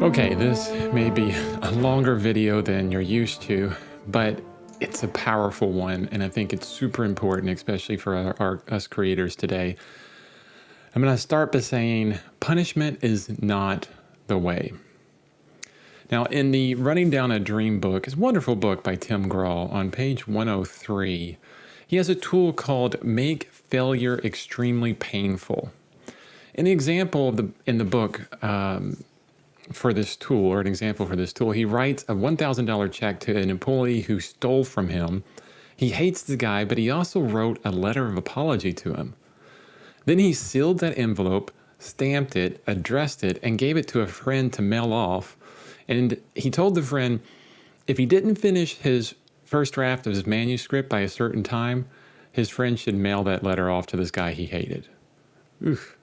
Okay, this may be a longer video than you're used to, but it's a powerful one, and I think it's super important, especially for us creators today. I'm going to start by saying punishment is not the way. Now, in the Running Down a Dream book, it's a wonderful book by Tim Grahl, on page 103, he has a tool called Make Failure Extremely Painful. In the example in the book, for this tool, or an example for this tool, he writes a $1,000 check to an employee who stole from him. He hates the guy, but he also wrote a letter of apology to him. Then he sealed that envelope, stamped it, addressed it, and gave it to a friend to mail off. And he told the friend, if he didn't finish his first draft of his manuscript by a certain time, his friend should mail that letter off to this guy he hated. Oof.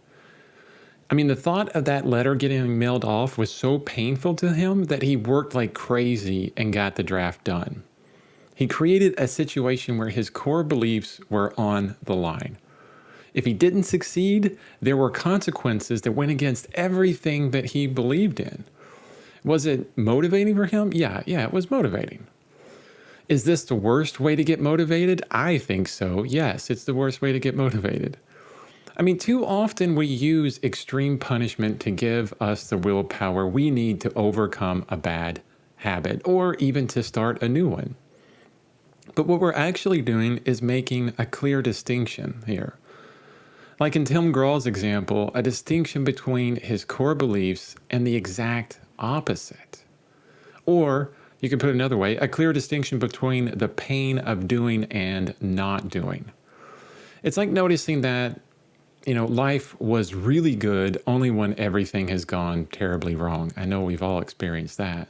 I mean, the thought of that letter getting mailed off was so painful to him that he worked like crazy and got the draft done. He created a situation where his core beliefs were on the line. If he didn't succeed, there were consequences that went against everything that he believed in. Was it motivating for him? Yeah, it was motivating. Is this the worst way to get motivated? I think so. Yes, it's the worst way to get motivated. I mean, too often we use extreme punishment to give us the willpower we need to overcome a bad habit or even to start a new one. But what we're actually doing is making a clear distinction here. Like in Tim Grahl's example, a distinction between his core beliefs and the exact opposite. Or you could put it another way, a clear distinction between the pain of doing and not doing. It's like noticing that life was really good only when everything has gone terribly wrong. I know we've all experienced that.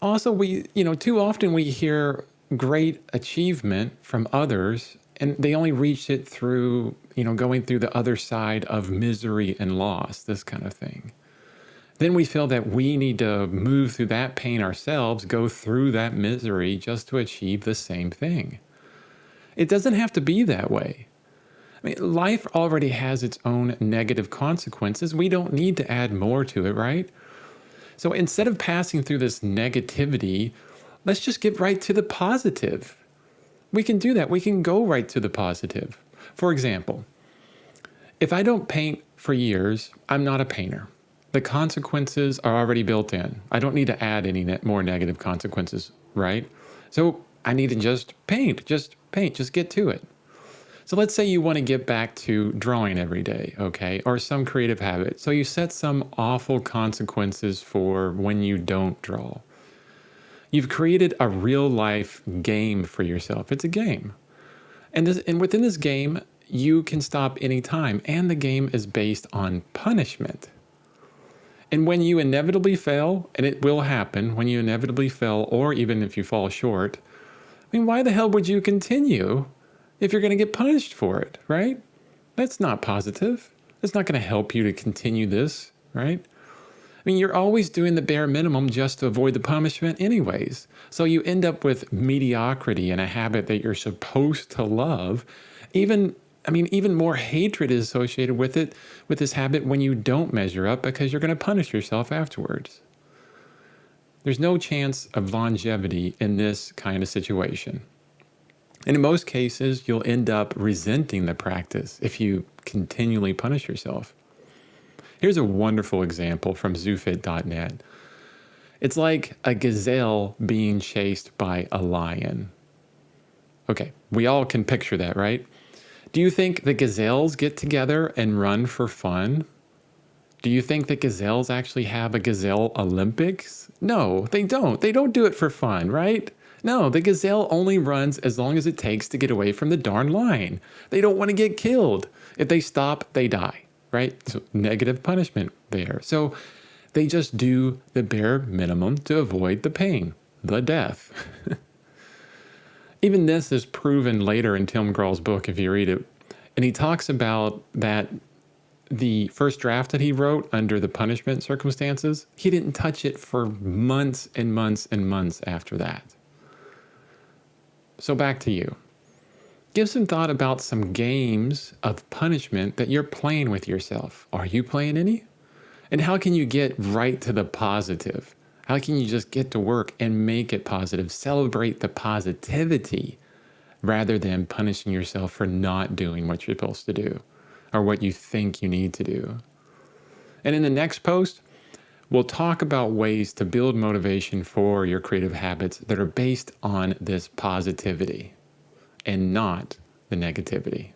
Also, too often we hear great achievement from others, and they only reach it through, going through the other side of misery and loss, this kind of thing. Then we feel that we need to move through that pain ourselves, go through that misery just to achieve the same thing. It doesn't have to be that way. I mean, life already has its own negative consequences. We don't need to add more to it, right? So instead of passing through this negativity, let's just get right to the positive. We can do that. We can go right to the positive. For example, if I don't paint for years, I'm not a painter. The consequences are already built in. I don't need to add any more negative consequences, right? So I need to just paint, just get to it. So let's say you want to get back to drawing every day, okay? Or some creative habit. So you set some awful consequences for when you don't draw. You've created a real life game for yourself. It's a game. And within this game, you can stop anytime. And the game is based on punishment. And when you inevitably fail, and it will happen when you inevitably fail, or even if you fall short, I mean, why the hell would you continue if you're going to get punished for it, right? That's not positive. It's not going to help you to continue this, right? I mean, you're always doing the bare minimum just to avoid the punishment anyways. So you end up with mediocrity and a habit that you're supposed to love. Even more hatred is associated with it, with this habit when you don't measure up because you're going to punish yourself afterwards. There's no chance of longevity in this kind of situation. And in most cases, you'll end up resenting the practice if you continually punish yourself. Here's a wonderful example from zoofit.net. It's like a gazelle being chased by a lion. Okay, we all can picture that, right? Do you think the gazelles get together and run for fun? Do you think that gazelles actually have a gazelle Olympics? No, they don't. They don't do it for fun, right? No, the gazelle only runs as long as it takes to get away from the darn lion. They don't want to get killed. If they stop, they die, right? So negative punishment there. So they just do the bare minimum to avoid the pain, the death. Even this is proven later in Tim Grahl's book, if you read it. And he talks about that the first draft that he wrote under the punishment circumstances, he didn't touch it for months and months and months after that. So back to you. Give some thought about some games of punishment that you're playing with yourself. Are you playing any? And how can you get right to the positive? How can you just get to work and make it positive? Celebrate the positivity rather than punishing yourself for not doing what you're supposed to do or what you think you need to do. And in the next post, we'll talk about ways to build motivation for your creative habits that are based on this positivity and not the negativity.